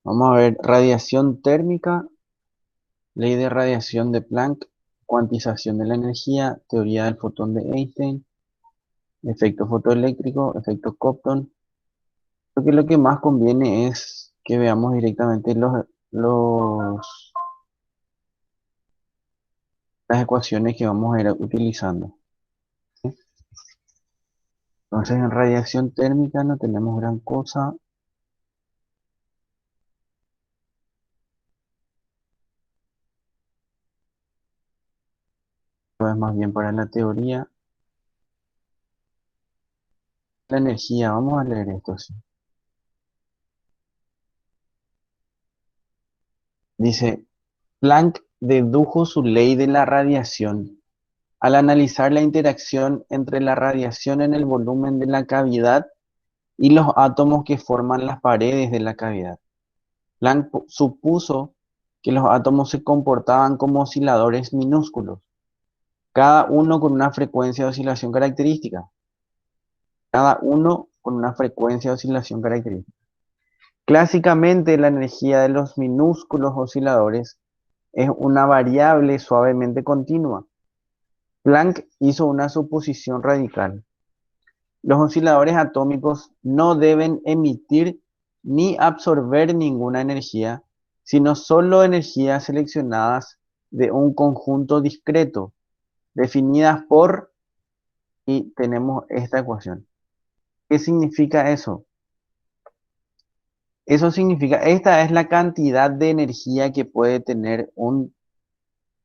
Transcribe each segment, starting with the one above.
Vamos a ver radiación térmica, ley de radiación de Planck, cuantización de la energía, teoría del fotón de Einstein, efecto fotoeléctrico, efecto Compton. Creo que lo que más conviene es que veamos directamente las ecuaciones que vamos a ir utilizando. ¿Sí? Entonces, en radiación térmica no tenemos gran cosa, pues más bien para la teoría. La energía, vamos a leer esto, sí. Dice, Planck dedujo su ley de la radiación al analizar la interacción entre la radiación en el volumen de la cavidad y los átomos que forman las paredes de la cavidad. Planck supuso que los átomos se comportaban como osciladores minúsculos, cada uno con una frecuencia de oscilación característica, cada uno con una frecuencia de oscilación característica. Clásicamente, la energía de los minúsculos osciladores es una variable suavemente continua. Planck hizo una suposición radical. Los osciladores atómicos no deben emitir ni absorber ninguna energía, sino solo energías seleccionadas de un conjunto discreto, definidas por, y tenemos esta ecuación. ¿Qué significa eso? Eso significa, esta es la cantidad de energía que puede tener un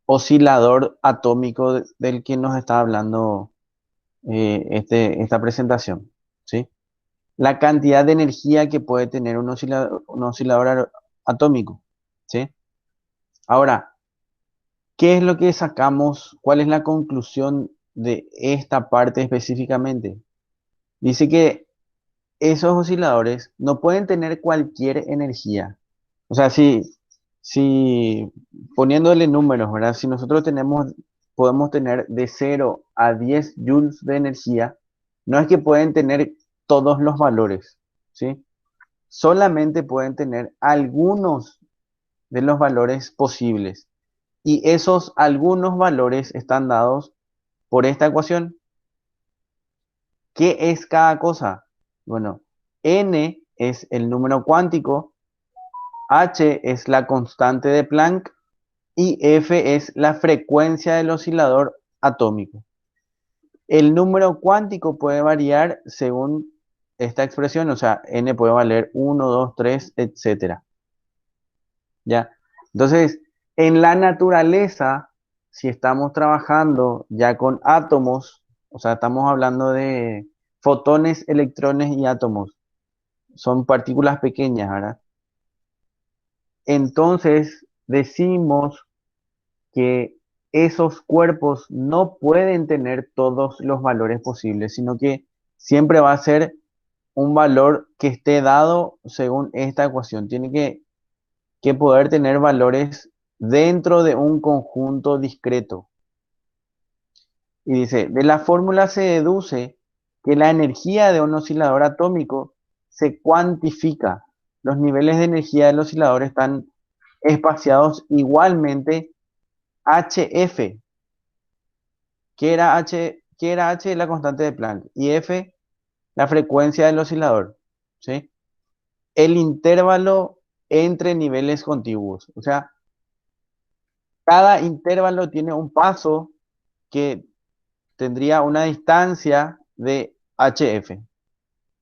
oscilador atómico del que nos está hablando esta presentación, ¿sí? La cantidad de energía que puede tener un oscilador atómico, ¿sí? Ahora, ¿qué es lo que sacamos? ¿Cuál es la conclusión de esta parte específicamente? Dice que esos osciladores no pueden tener cualquier energía. O sea, si poniéndole números, ¿verdad? Si nosotros podemos tener de 0 a 10 joules de energía, no es que pueden tener todos los valores, ¿sí? Solamente pueden tener algunos de los valores posibles. Y esos algunos valores están dados por esta ecuación. ¿Qué es cada cosa? Bueno, n es el número cuántico, h es la constante de Planck y f es la frecuencia del oscilador atómico. El número cuántico puede variar según esta expresión, o sea, n puede valer 1, 2, 3, etcétera. ¿Ya? Entonces, en la naturaleza, si estamos trabajando ya con átomos, o sea, estamos hablando de fotones, electrones y átomos, son partículas pequeñas, ¿verdad? Entonces, decimos que esos cuerpos no pueden tener todos los valores posibles, sino que siempre va a ser un valor que esté dado según esta ecuación. Tiene que poder tener valores dentro de un conjunto discreto. Y dice, de la fórmula se deduce que la energía de un oscilador atómico se cuantifica. Los niveles de energía del oscilador están espaciados igualmente HF, que era H la constante de Planck, y F la frecuencia del oscilador, ¿sí? El intervalo entre niveles contiguos. O sea, cada intervalo tiene un paso que tendría una distancia de HF.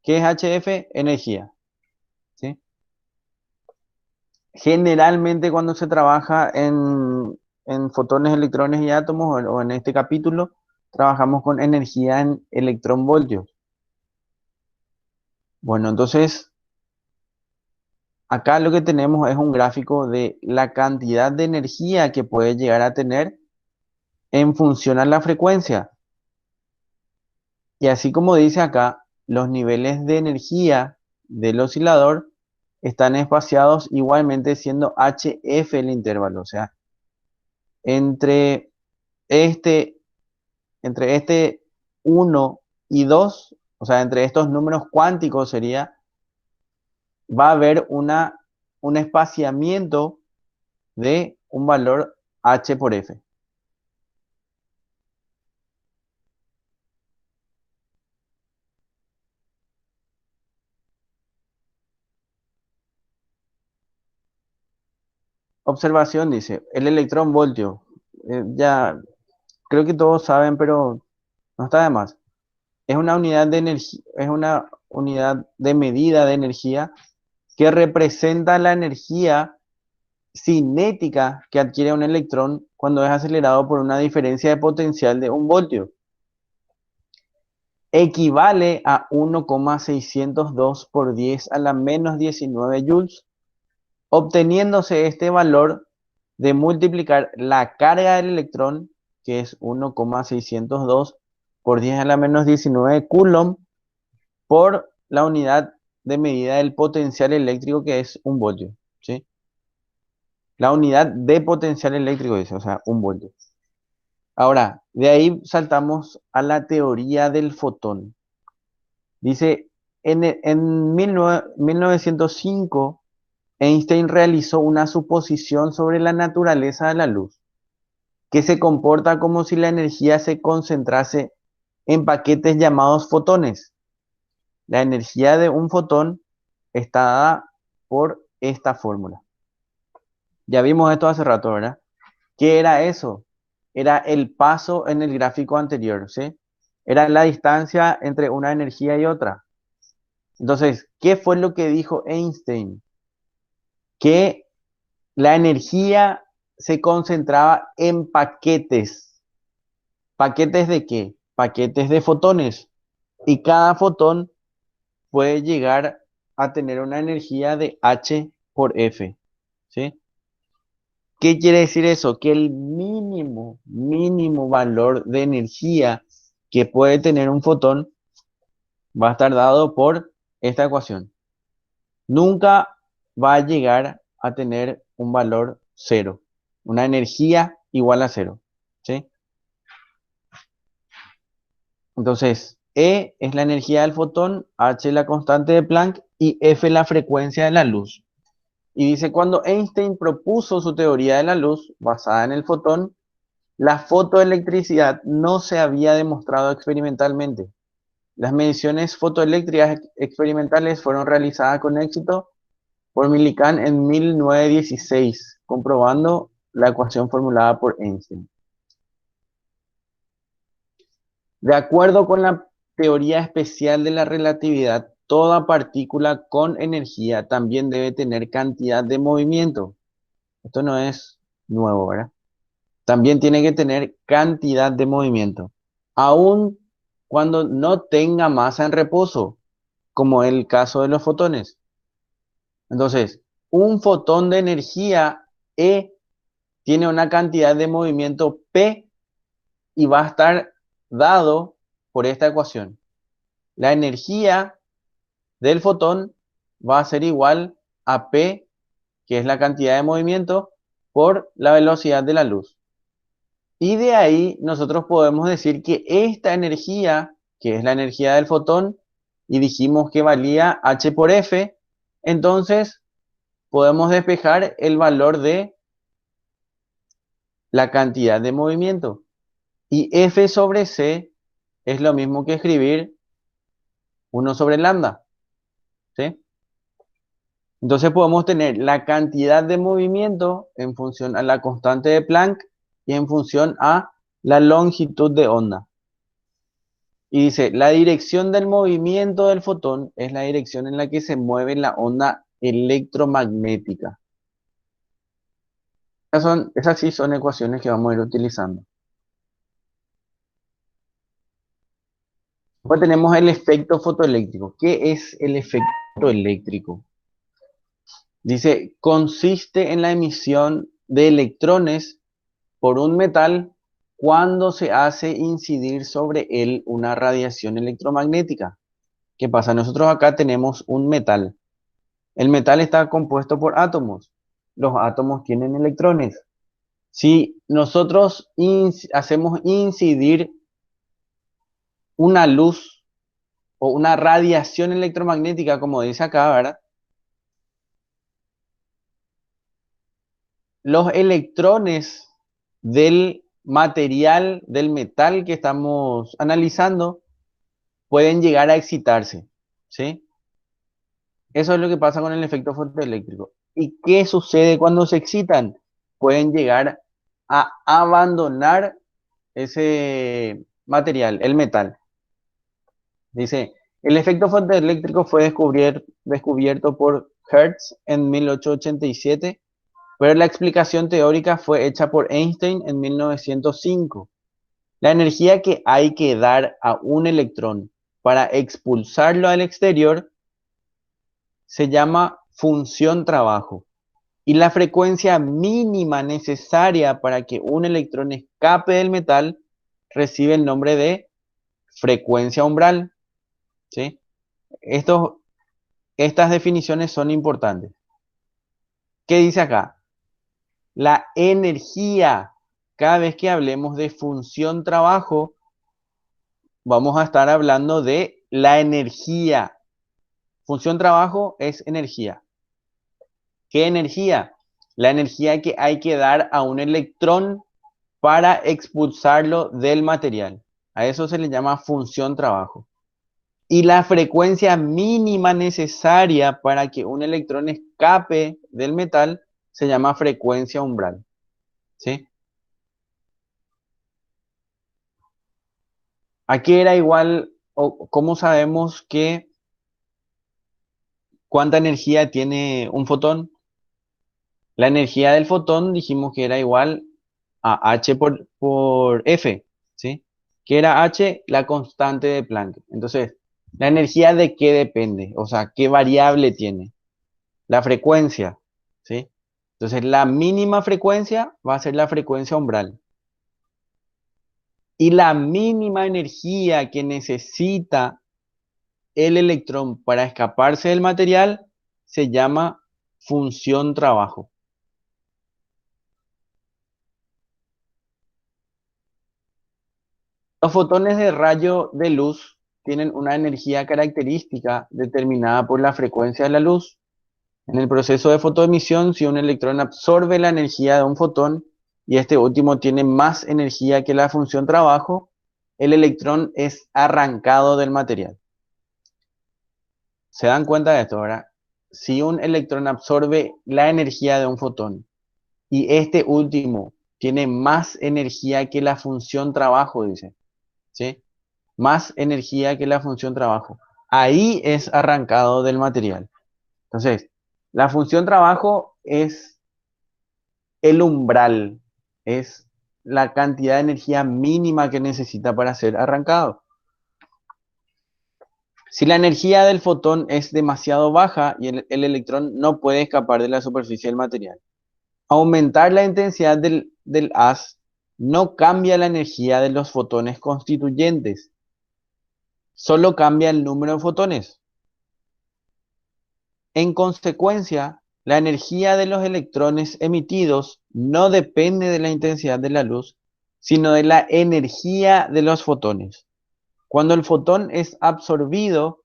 ¿Qué es HF? Energía, ¿sí? Generalmente cuando se trabaja en fotones, electrones y átomos, o en este capítulo, trabajamos con energía en electronvoltios. Bueno, entonces acá lo que tenemos es un gráfico de la cantidad de energía que puede llegar a tener en función a la frecuencia. Y así como dice acá, los niveles de energía del oscilador están espaciados igualmente siendo HF el intervalo. O sea, entre este, entre este 1 y 2, o sea, entre estos números cuánticos va a haber un espaciamiento de un valor h por f. Observación dice, el electrón voltio. Ya creo que todos saben, pero no está de más. Es una unidad de energía, es una unidad de medida de energía que representa la energía cinética que adquiere un electrón cuando es acelerado por una diferencia de potencial de 1 voltio. Equivale a 1,602 por 10 a la menos 19 joules, obteniéndose este valor de multiplicar la carga del electrón, que es 1,602 por 10 a la menos 19 coulomb, por la unidad de medida del potencial eléctrico, que es 1 voltio, ¿sí? La unidad de potencial eléctrico dice, o sea, 1 voltio. Ahora, de ahí saltamos a la teoría del fotón. Dice, en 1905, Einstein realizó una suposición sobre la naturaleza de la luz, que se comporta como si la energía se concentrase en paquetes llamados fotones. La energía de un fotón está dada por esta fórmula. Ya vimos esto hace rato, ¿verdad? ¿Qué era eso? Era el paso en el gráfico anterior, ¿sí? Era la distancia entre una energía y otra. Entonces, ¿qué fue lo que dijo Einstein? Que la energía se concentraba en paquetes. ¿Paquetes de qué? Paquetes de fotones. Y cada fotón puede llegar a tener una energía de H por F, ¿sí? ¿Qué quiere decir eso? Que el mínimo valor de energía que puede tener un fotón va a estar dado por esta ecuación. Nunca va a llegar a tener un valor cero, una energía igual a cero, ¿sí? Entonces, E es la energía del fotón, H es la constante de Planck y F es la frecuencia de la luz. Y dice, cuando Einstein propuso su teoría de la luz basada en el fotón, la fotoelectricidad no se había demostrado experimentalmente. Las mediciones fotoeléctricas experimentales fueron realizadas con éxito por Millikan en 1916, comprobando la ecuación formulada por Einstein. De acuerdo con la teoría especial de la relatividad, toda partícula con energía también debe tener cantidad de movimiento. Esto no es nuevo, ¿verdad? También tiene que tener cantidad de movimiento, aun cuando no tenga masa en reposo, como es el caso de los fotones. Entonces, un fotón de energía E tiene una cantidad de movimiento P y va a estar dado por esta ecuación. La energía del fotón va a ser igual a P, que es la cantidad de movimiento, por la velocidad de la luz. Y de ahí nosotros podemos decir que esta energía, que es la energía del fotón, y dijimos que valía H por F, entonces podemos despejar el valor de la cantidad de movimiento. Y F sobre C es lo mismo que escribir 1 sobre lambda, ¿sí? Entonces podemos tener la cantidad de movimiento en función a la constante de Planck y en función a la longitud de onda. Y dice, la dirección del movimiento del fotón es la dirección en la que se mueve la onda electromagnética. Esas sí son ecuaciones que vamos a ir utilizando. Después tenemos el efecto fotoeléctrico. ¿Qué es el efecto fotoeléctrico? Dice, consiste en la emisión de electrones por un metal cuando se hace incidir sobre él una radiación electromagnética. ¿Qué pasa? Nosotros acá tenemos un metal. El metal está compuesto por átomos. Los átomos tienen electrones. Si nosotros hacemos incidir una luz o una radiación electromagnética, como dice acá, ¿verdad? los electrones del material, del metal que estamos analizando, pueden llegar a excitarse, ¿sí? Eso es lo que pasa con el efecto fotoeléctrico. ¿Y qué sucede cuando se excitan? Pueden llegar a abandonar ese material, el metal. Dice, el efecto fotoeléctrico fue descubierto por Hertz en 1887, pero la explicación teórica fue hecha por Einstein en 1905. La energía que hay que dar a un electrón para expulsarlo al exterior se llama función trabajo. Y la frecuencia mínima necesaria para que un electrón escape del metal recibe el nombre de frecuencia umbral, ¿sí? Estos, estas definiciones son importantes. ¿Qué dice acá? La energía, cada vez que hablemos de función trabajo, vamos a estar hablando de la energía. Función trabajo es energía. ¿Qué energía? La energía que hay que dar a un electrón para expulsarlo del material. A eso se le llama función trabajo. Y la frecuencia mínima necesaria para que un electrón escape del metal se llama frecuencia umbral. ¿Sí? Aquí era igual, o cómo sabemos que cuánta energía tiene un fotón. La energía del fotón dijimos que era igual a H por F, ¿sí? Que era H la constante de Planck. Entonces, ¿la energía de qué depende? O sea, ¿qué variable tiene? La frecuencia, ¿sí? Entonces, la mínima frecuencia va a ser la frecuencia umbral. Y la mínima energía que necesita el electrón para escaparse del material se llama función trabajo. Los fotones de rayo de luz tienen una energía característica determinada por la frecuencia de la luz. En el proceso de fotoemisión, si un electrón absorbe la energía de un fotón y este último tiene más energía que la función trabajo, el electrón es arrancado del material. ¿Se dan cuenta de esto, verdad? Si un electrón absorbe la energía de un fotón y este último tiene más energía que la función trabajo, dice, ¿sí? Más energía que la función trabajo. Ahí es arrancado del material. Entonces, la función trabajo es el umbral, es la cantidad de energía mínima que necesita para ser arrancado. Si la energía del fotón es demasiado baja y el electrón no puede escapar de la superficie del material, aumentar la intensidad del haz no cambia la energía de los fotones constituyentes, solo cambia el número de fotones. En consecuencia, la energía de los electrones emitidos no depende de la intensidad de la luz, sino de la energía de los fotones. Cuando el fotón es absorbido,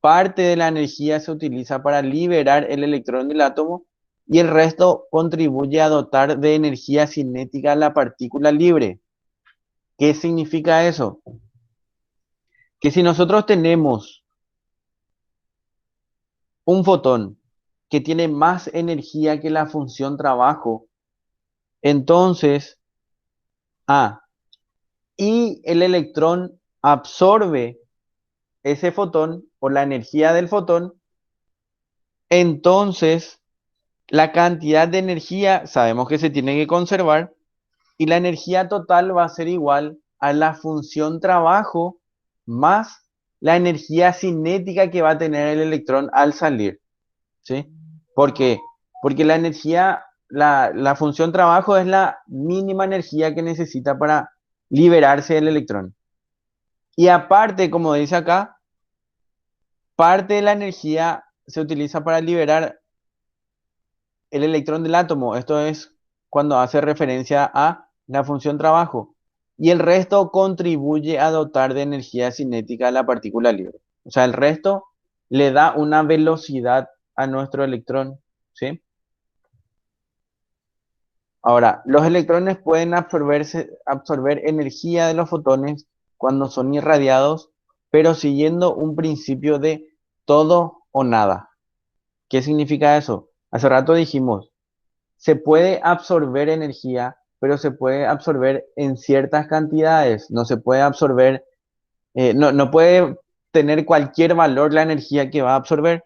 parte de la energía se utiliza para liberar el electrón del átomo y el resto contribuye a dotar de energía cinética a la partícula libre. ¿Qué significa eso? Que si nosotros tenemos un fotón que tiene más energía que la función trabajo, entonces, y el electrón absorbe ese fotón o la energía del fotón, entonces la cantidad de energía sabemos que se tiene que conservar y la energía total va a ser igual a la función trabajo más la energía cinética que va a tener el electrón al salir, ¿sí? ¿Por qué? Porque la energía, la función trabajo es la mínima energía que necesita para liberarse el electrón. Y aparte, como dice acá, parte de la energía se utiliza para liberar el electrón del átomo. Esto es cuando hace referencia a la función trabajo. Y el resto contribuye a dotar de energía cinética a la partícula libre. O sea, el resto le da una velocidad a nuestro electrón, ¿sí? Ahora, los electrones pueden absorber energía de los fotones cuando son irradiados, pero siguiendo un principio de todo o nada. ¿Qué significa eso? Hace rato dijimos, se puede absorber energía, pero se puede absorber en ciertas cantidades. No se puede absorber, no puede tener cualquier valor la energía que va a absorber.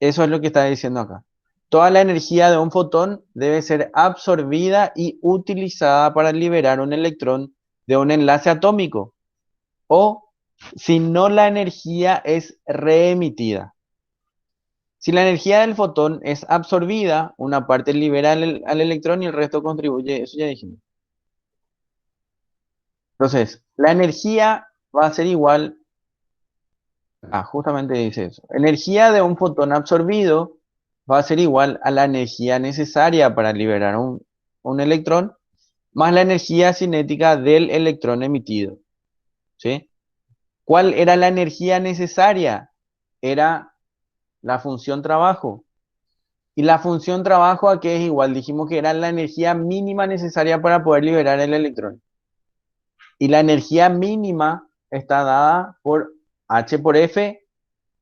Eso es lo que está diciendo acá. Toda la energía de un fotón debe ser absorbida y utilizada para liberar un electrón de un enlace atómico. O si no, la energía es reemitida. Si la energía del fotón es absorbida, una parte libera al electrón y el resto contribuye. Eso ya dijimos. Entonces, la energía va a ser igual justamente dice eso. Energía de un fotón absorbido va a ser igual a la energía necesaria para liberar un electrón más la energía cinética del electrón emitido. ¿Sí? ¿Cuál era la energía necesaria? Era la función trabajo. Y la función trabajo a qué es igual. Dijimos que era la energía mínima necesaria para poder liberar el electrón. Y la energía mínima está dada por H por F,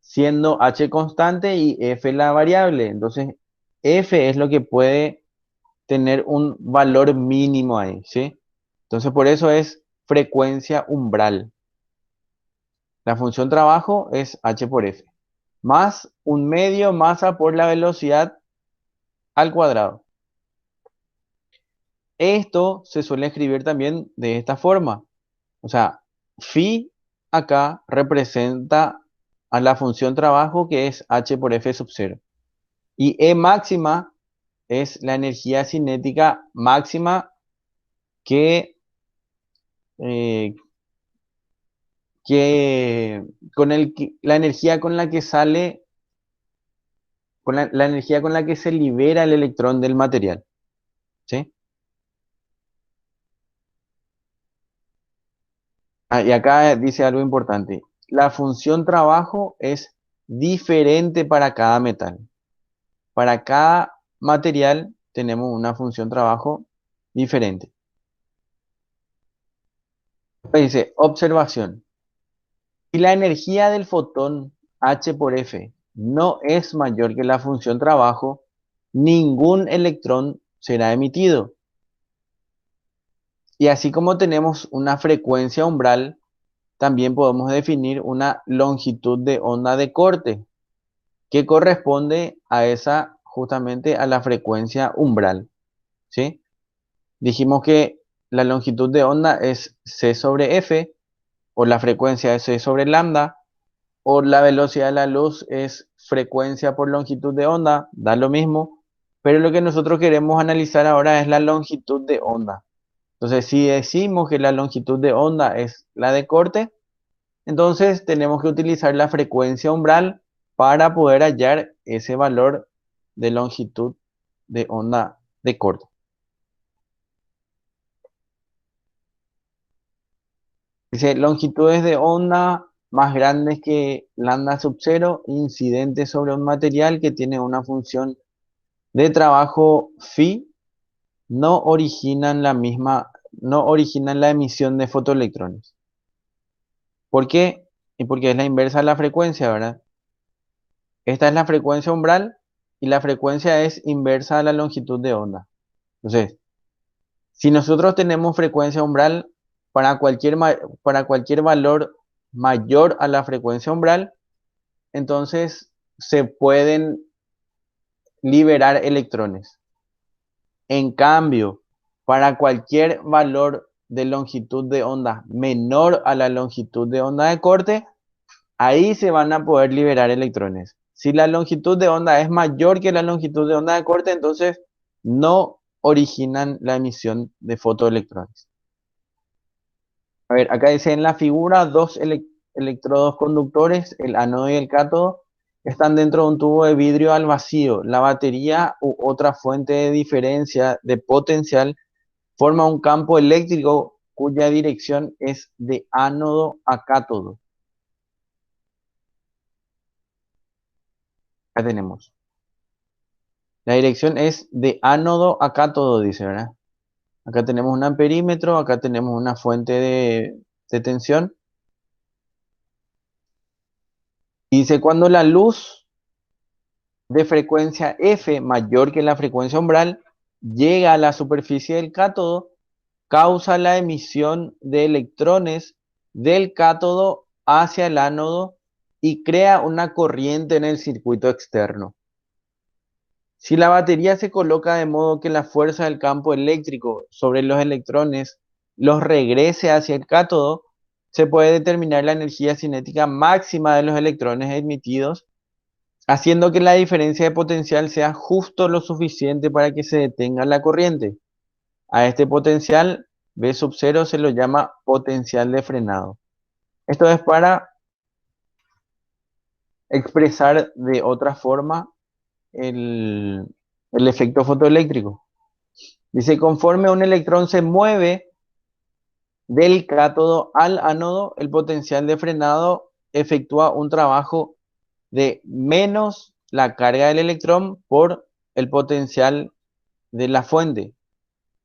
siendo H constante y F la variable. Entonces, F es lo que puede tener un valor mínimo ahí, ¿sí? Entonces, por eso es frecuencia umbral. La función trabajo es H por F, más un medio masa por la velocidad al cuadrado. Esto se suele escribir también de esta forma. O sea, phi acá representa a la función trabajo que es H por F sub 0. Y E máxima es la energía cinética máxima que, eh, la energía con la que sale, con la energía con la que se libera el electrón del material. ¿Sí? Y acá dice algo importante. La función trabajo es diferente para cada metal. Para cada material tenemos una función trabajo diferente. Dice, observación. Si la energía del fotón H por F no es mayor que la función trabajo, ningún electrón será emitido. Y así como tenemos una frecuencia umbral, también podemos definir una longitud de onda de corte, que corresponde a esa, justamente a la frecuencia umbral. ¿Sí? Dijimos que la longitud de onda es C sobre F, o la frecuencia es C sobre lambda, o la velocidad de la luz es frecuencia por longitud de onda, da lo mismo, pero lo que nosotros queremos analizar ahora es la longitud de onda. Entonces, si decimos que la longitud de onda es la de corte, entonces tenemos que utilizar la frecuencia umbral para poder hallar ese valor de longitud de onda de corte. Dice, longitudes de onda más grandes que lambda sub 0, incidentes sobre un material que tiene una función de trabajo phi, no originan la emisión de fotoelectrones. ¿Por qué? Y porque es la inversa de la frecuencia, ¿verdad? Esta es la frecuencia umbral y la frecuencia es inversa a la longitud de onda. Entonces, si nosotros tenemos frecuencia umbral para cualquier valor mayor a la frecuencia umbral, entonces se pueden liberar electrones. En cambio, para cualquier valor de longitud de onda menor a la longitud de onda de corte, ahí se van a poder liberar electrones. Si la longitud de onda es mayor que la longitud de onda de corte, entonces no originan la emisión de fotoelectrones. A ver, acá dice en la figura dos electrodos conductores, el ánodo y el cátodo, están dentro de un tubo de vidrio al vacío. La batería u otra fuente de diferencia de potencial forma un campo eléctrico cuya dirección es de ánodo a cátodo. Acá tenemos. La dirección es de ánodo a cátodo, dice, ¿verdad? Acá tenemos un amperímetro, acá tenemos una fuente de tensión. Dice, cuando la luz de frecuencia F mayor que la frecuencia umbral llega a la superficie del cátodo, causa la emisión de electrones del cátodo hacia el ánodo y crea una corriente en el circuito externo. Si la batería se coloca de modo que la fuerza del campo eléctrico sobre los electrones los regrese hacia el cátodo, se puede determinar la energía cinética máxima de los electrones emitidos, haciendo que la diferencia de potencial sea justo lo suficiente para que se detenga la corriente. A este potencial V sub 0 se lo llama potencial de frenado. Esto es para expresar de otra forma el, el efecto fotoeléctrico. Dice, conforme un electrón se mueve del cátodo al ánodo, el potencial de frenado efectúa un trabajo de menos la carga del electrón por el potencial de la fuente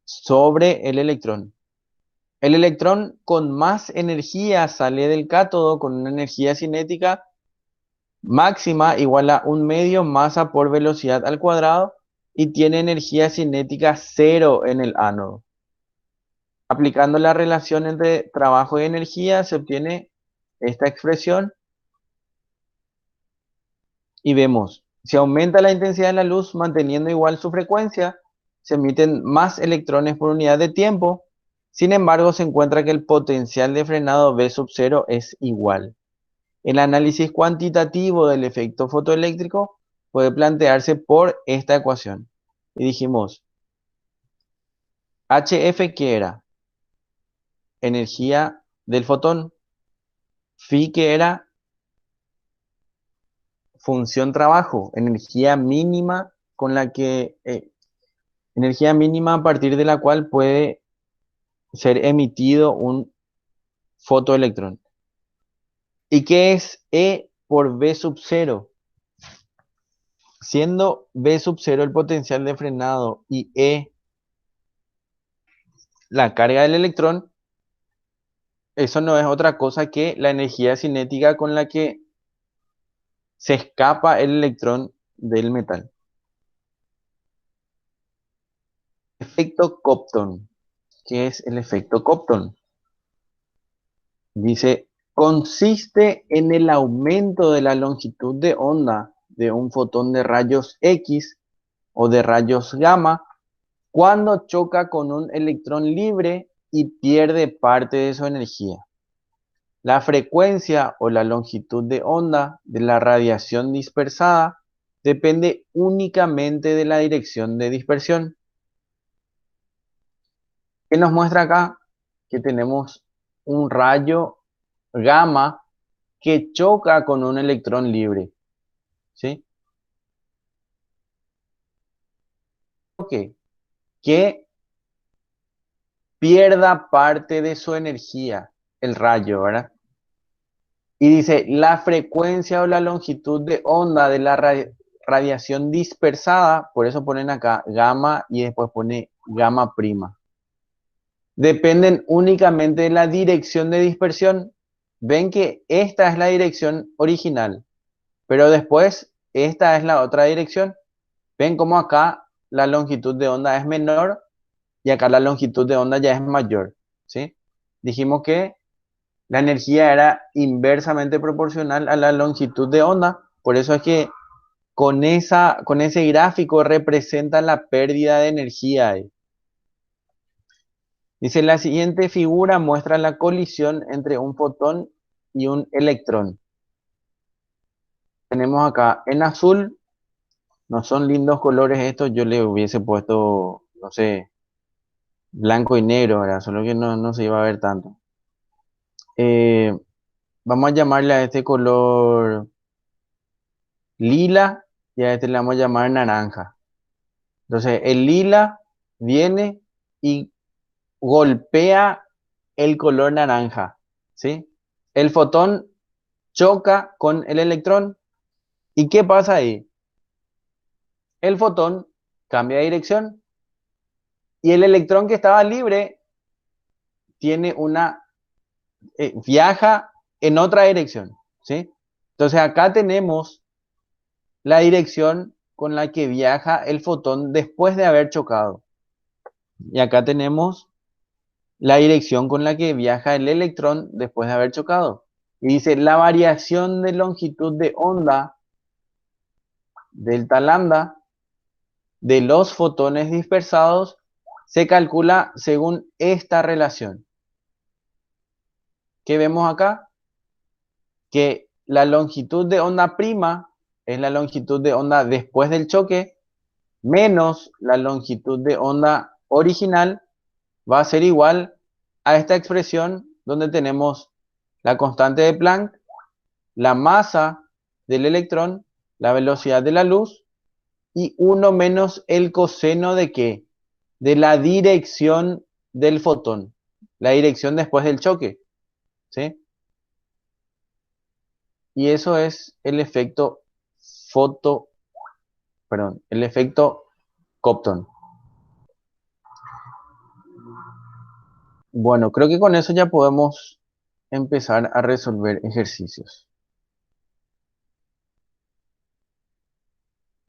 sobre el electrón. El electrón con más energía sale del cátodo con una energía cinética máxima igual a un medio masa por velocidad al cuadrado y tiene energía cinética cero en el ánodo. Aplicando la relación entre trabajo y energía se obtiene esta expresión y vemos, si aumenta la intensidad de la luz manteniendo igual su frecuencia, se emiten más electrones por unidad de tiempo. Sin embargo, se encuentra que el potencial de frenado V sub 0 es igual. El análisis cuantitativo del efecto fotoeléctrico puede plantearse por esta ecuación. Y dijimos, HF, ¿qué era? Energía del fotón. Phi, ¿qué era? Función trabajo, energía mínima con la que, energía mínima a partir de la cual puede ser emitido un fotoelectrón. ¿Y qué es E por V sub 0? Siendo V sub 0 el potencial de frenado y E la carga del electrón, eso no es otra cosa que la energía cinética con la que se escapa el electrón del metal. Efecto Compton. ¿Qué es el efecto Compton? Dice, consiste en el aumento de la longitud de onda de un fotón de rayos X o de rayos gamma cuando choca con un electrón libre y pierde parte de su energía. La frecuencia o la longitud de onda de la radiación dispersada depende únicamente de la dirección de dispersión. ¿Qué nos muestra acá? Que tenemos un rayo gamma que choca con un electrón libre, ¿sí? Ok, que pierda parte de su energía, el rayo, ¿verdad? Y dice, la frecuencia o la longitud de onda de la radiación dispersada, por eso ponen acá gamma y después pone gamma prima. Dependen únicamente de la dirección de dispersión. Ven que esta es la dirección original, pero después esta es la otra dirección. Ven cómo acá la longitud de onda es menor y acá la longitud de onda ya es mayor, ¿sí? Dijimos que la energía era inversamente proporcional a la longitud de onda, por eso es que con ese gráfico representa la pérdida de energía ahí. Dice, la siguiente figura muestra la colisión entre un fotón y un electrón. Tenemos acá en azul, no son lindos colores estos, yo le hubiese puesto, no sé, blanco y negro, ¿verdad? Solo que no se iba a ver tanto. Eh, Vamos a llamarle a este color lila y a este le vamos a llamar naranja. Entonces, el lila viene y golpea el color naranja, ¿sí? El fotón choca con el electrón. ¿Y qué pasa ahí? El fotón cambia de dirección. Y el electrón que estaba libre tiene viaja en otra dirección, ¿sí? Entonces acá tenemos la dirección con la que viaja el fotón después de haber chocado. Y acá tenemos la dirección con la que viaja el electrón después de haber chocado. Y dice, la variación de longitud de onda, delta lambda, de los fotones dispersados se calcula según esta relación. ¿Qué vemos acá? Que la longitud de onda prima es la longitud de onda después del choque, menos la longitud de onda original, va a ser igual a esta expresión donde tenemos la constante de Planck, la masa del electrón, la velocidad de la luz y 1 menos el coseno de ¿qué? De la dirección del fotón, la dirección después del choque, ¿sí? Y eso es el efecto foto, perdón, el efecto Compton. Bueno, creo que con eso ya podemos empezar a resolver ejercicios.